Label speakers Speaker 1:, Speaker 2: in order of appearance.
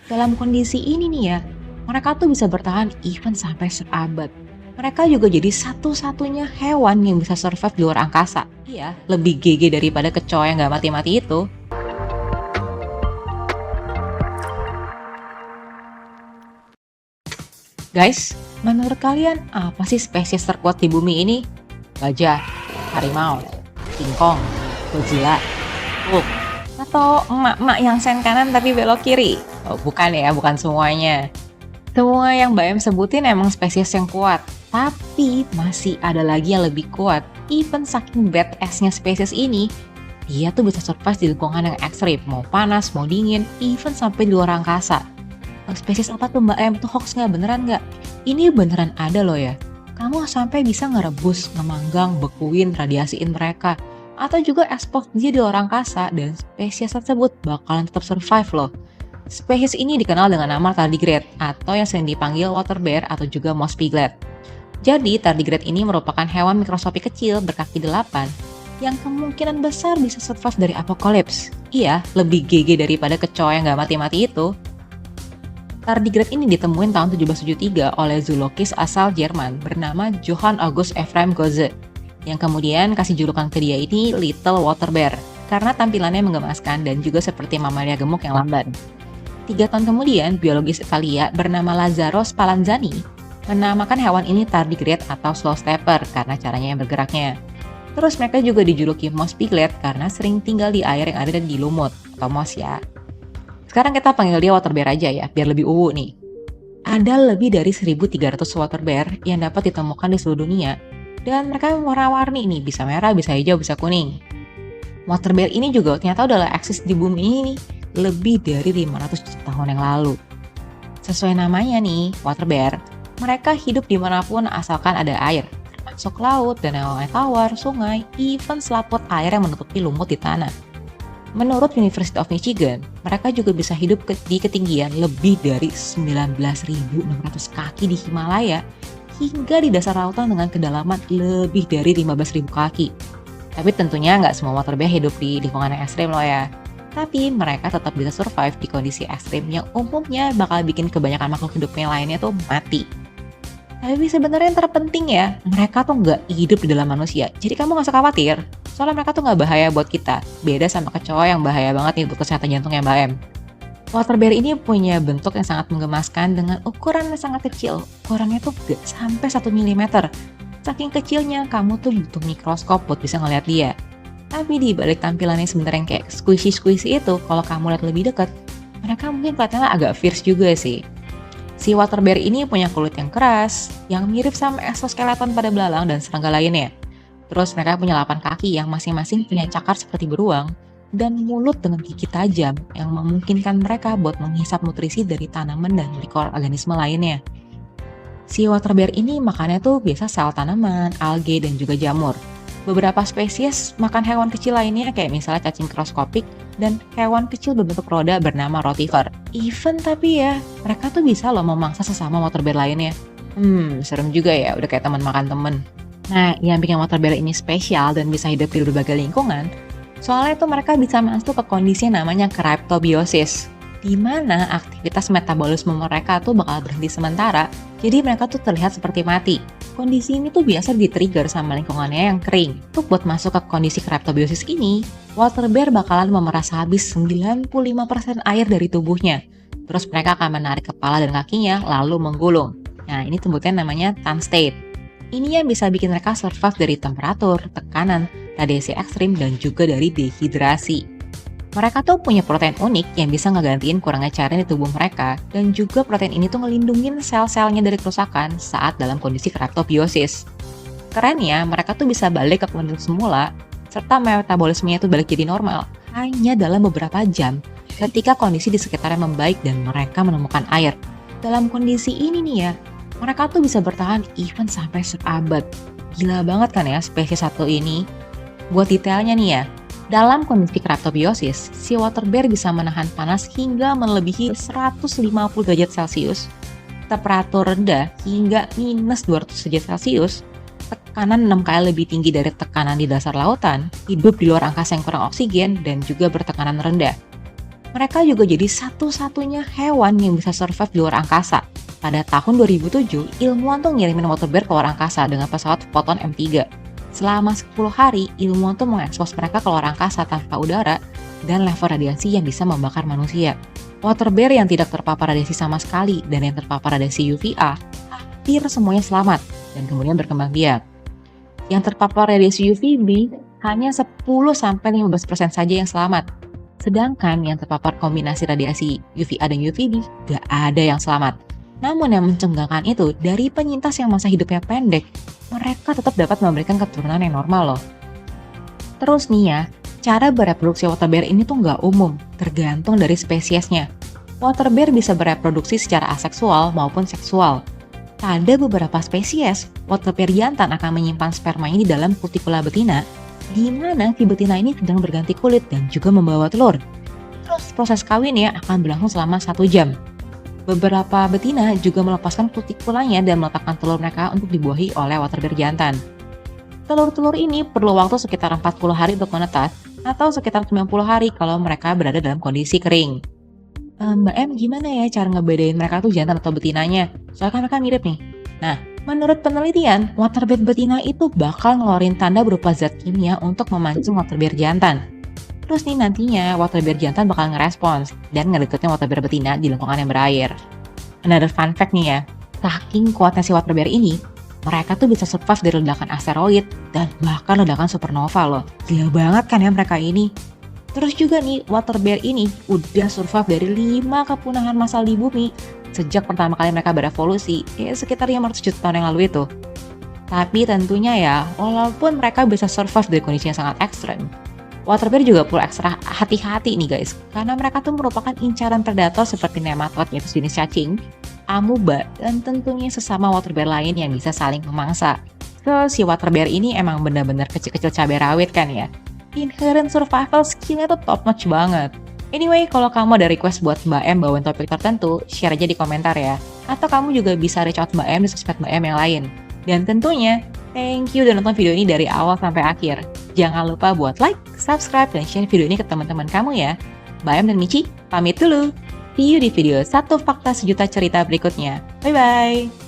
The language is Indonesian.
Speaker 1: Dalam kondisi ini nih ya, mereka tuh bisa bertahan even sampai seabad. Mereka juga jadi satu-satunya hewan yang bisa survive di luar angkasa. Iya, lebih GG daripada kecoa yang nggak mati-mati itu. Guys, menurut kalian apa sih spesies terkuat di bumi ini? Gajah, harimau, kingkong, Godzilla, Hulk, atau emak-emak yang sen kanan tapi belok kiri? Oh, bukan ya, bukan semuanya. Semua yang Mbak M sebutin emang spesies yang kuat, tapi masih ada lagi yang lebih kuat. Even saking badass-nya spesies ini, dia tuh bisa survive di lingkungan yang ekstrim, mau panas, mau dingin, even sampai di luar angkasa. Spesies apa tuh Mbak M? Tuh hoax nggak? Beneran nggak? Ini beneran ada loh ya. Kamu sampai bisa ngerebus, ngemanggang, bekuin, radiasiin mereka. Atau juga ekspos dia di luar angkasa dan spesies tersebut bakalan tetap survive loh. Spesies ini dikenal dengan nama tardigrade atau yang sering dipanggil water bear atau juga moss piglet. Jadi tardigrade ini merupakan hewan mikroskopik kecil berkaki 8 yang kemungkinan besar bisa survive dari apokalips. Iya, lebih GG daripada kecoa yang nggak mati-mati itu. Tardigrade ini ditemuin tahun 1773 oleh zoologis asal Jerman bernama Johann August Ephraim Goethe, yang kemudian kasih julukan ke dia ini Little Water Bear karena tampilannya menggemaskan dan juga seperti mamalia gemuk yang lamban. 3 tahun kemudian, biologis Italia bernama Lazzaro Spallanzani menamakan hewan ini tardigrade atau slow stepper karena caranya yang bergeraknya. Terus mereka juga dijuluki moss piglet karena sering tinggal di air yang ada di lumut atau moss ya. Sekarang kita panggil dia water bear aja ya, biar lebih uwu nih. Ada lebih dari 1.300 water bear yang dapat ditemukan di seluruh dunia, dan mereka warna-warni nih, bisa merah, bisa hijau, bisa kuning. Water bear ini juga ternyata udah eksis di bumi ini lebih dari 500 juta tahun yang lalu. Sesuai namanya nih, water bear, mereka hidup dimanapun asalkan ada air, termasuk laut, danau air tawar, sungai, even selaput air yang menutupi lumut di tanah. Menurut University of Michigan, mereka juga bisa hidup di ketinggian lebih dari 19.600 kaki di Himalaya hingga di dasar lautan dengan kedalaman lebih dari 15.000 kaki. Tapi tentunya nggak semua water bear hidup di lingkungan yang ekstrim loh ya. Tapi mereka tetap bisa survive di kondisi ekstrim yang umumnya bakal bikin kebanyakan makhluk hidupnya lainnya tuh mati. Tapi sebenarnya yang terpenting ya, mereka tuh nggak hidup di dalam manusia. Jadi kamu nggak usah khawatir, soalnya mereka tuh nggak bahaya buat kita. Beda sama kecoa yang bahaya banget nih untuk kesehatan jantungnya Mbak M. Water bear ini punya bentuk yang sangat menggemaskan dengan ukuran yang sangat kecil. Ukurannya tuh gak sampai 1 mm. Saking kecilnya, kamu tuh butuh mikroskop buat bisa ngeliat dia. Tapi di balik tampilannya sebenarnya yang kayak squishy-squishy itu, kalau kamu lihat lebih dekat, mereka mungkin kelihatannya agak fierce juga sih. Si water bear ini punya kulit yang keras, yang mirip sama exoskeleton pada belalang dan serangga lainnya. Terus mereka punya 8 kaki yang masing-masing punya cakar seperti beruang, dan mulut dengan gigi tajam yang memungkinkan mereka buat menghisap nutrisi dari tanaman dan mikroorganisme lainnya. Si water bear ini makannya tuh biasa sel tanaman, alge, dan juga jamur. Beberapa spesies makan hewan kecil lainnya kayak misalnya cacing mikroskopik dan hewan kecil berbentuk roda bernama rotifer. Even tapi ya, mereka tuh bisa loh memangsa sesama water bear lainnya. Serem juga ya, udah kayak teman makan temen. Nah, yang bikin water bear ini spesial dan bisa hidup di berbagai lingkungan, soalnya tuh mereka bisa masuk ke kondisi yang namanya cryptobiosis, di mana aktivitas metabolisme mereka tuh bakal berhenti sementara, jadi mereka tuh terlihat seperti mati. Kondisi ini tuh biasa di-trigger sama lingkungannya yang kering. Untuk buat masuk ke kondisi cryptobiosis ini, water bear bakalan memeras habis 95% air dari tubuhnya. Terus mereka akan menarik kepala dan kakinya lalu menggulung. Nah, ini sebutnya namanya tan state. Ini yang bisa bikin mereka survive dari temperatur, tekanan, radiasi ekstrim, dan juga dari dehidrasi. Mereka tuh punya protein unik yang bisa ngegantiin kurangnya cairan di tubuh mereka, dan juga protein ini tuh ngelindungin sel-selnya dari kerusakan saat dalam kondisi cryptobiosis. Kerennya, mereka tuh bisa balik ke kondisi semula, serta metabolismenya tuh balik jadi normal, hanya dalam beberapa jam ketika kondisi di sekitarnya membaik dan mereka menemukan air. Dalam kondisi ini nih ya, mereka tuh bisa bertahan even sampai seabad. Gila banget kan ya spesies satu ini. Buat detailnya nih ya, dalam kondisi cryptobiosis, si water bear bisa menahan panas hingga melebihi 150 derajat Celcius, temperatur rendah hingga minus 200 derajat Celcius, tekanan 6 kali lebih tinggi dari tekanan di dasar lautan, hidup di luar angkasa yang kurang oksigen, dan juga bertekanan rendah. Mereka juga jadi satu-satunya hewan yang bisa survive di luar angkasa. Pada tahun 2007, ilmuwan tuh ngirimin water bear ke luar angkasa dengan pesawat Photon M3. Selama 10 hari, ilmuwan tuh mengekspos mereka ke luar angkasa tanpa udara dan level radiasi yang bisa membakar manusia. Water bear yang tidak terpapar radiasi sama sekali dan yang terpapar radiasi UVA, hampir semuanya selamat dan kemudian berkembang biak. Yang terpapar radiasi UVB hanya 10-15% saja yang selamat. Sedangkan yang terpapar kombinasi radiasi UVA dan UVB gak ada yang selamat. Namun yang mencengangkan itu, dari penyintas yang masa hidupnya pendek, mereka tetap dapat memberikan keturunan yang normal loh. Terus nih ya, cara bereproduksi water bear ini tuh nggak umum, tergantung dari spesiesnya. Water bear bisa bereproduksi secara aseksual maupun seksual. Pada beberapa spesies, water bear jantan akan menyimpan spermanya di dalam kutikula betina, di mana si betina ini sedang berganti kulit dan juga membawa telur. Terus proses kawinnya akan berlangsung selama 1 jam. Beberapa betina juga melepaskan kutikulanya dan meletakkan telur mereka untuk dibuahi oleh water bear jantan. Telur-telur ini perlu waktu sekitar 40 hari untuk menetas, atau sekitar 90 hari kalau mereka berada dalam kondisi kering. Mbak M, gimana ya cara ngebedain mereka tuh jantan atau betinanya? Soalnya kan mereka mirip nih. Nah, menurut penelitian, water bear betina itu bakal ngeluarin tanda berupa zat kimia untuk memancing water bear jantan. Terus nih nantinya water bear jantan bakal ngerespons dan ngedeketin water bear betina di lingkungan yang berair. Another fun fact nih ya, saking kuatnya si water bear ini, mereka tuh bisa survive dari ledakan asteroid dan bahkan ledakan supernova loh. Gila banget kan ya mereka ini. Terus juga nih, water bear ini udah survive dari 5 kepunahan massal di bumi sejak pertama kali mereka berevolusi, sekitar 500 juta tahun yang lalu itu. Tapi tentunya ya, walaupun mereka bisa survive dari kondisi yang sangat ekstrem, water bear juga perlu ekstra hati-hati nih guys, karena mereka tuh merupakan incaran predator seperti nematod yaitu jenis cacing, amuba, dan tentunya sesama water bear lain yang bisa saling memangsa. So, si water bear ini emang benar-benar kecil-kecil cabai rawit kan ya. Inherent survival skill-nya tuh top notch banget. Anyway, kalau kamu ada request buat Mbak M bawain topik tertentu, share aja di komentar ya. Atau kamu juga bisa reach out Mbak M di sosmed Mbak M yang lain. Dan tentunya, thank you udah nonton video ini dari awal sampai akhir. Jangan lupa buat like, subscribe, dan share video ini ke teman-teman kamu ya. Mbak M dan Michi, pamit dulu. See you di video 1 fakta sejuta cerita berikutnya. Bye-bye!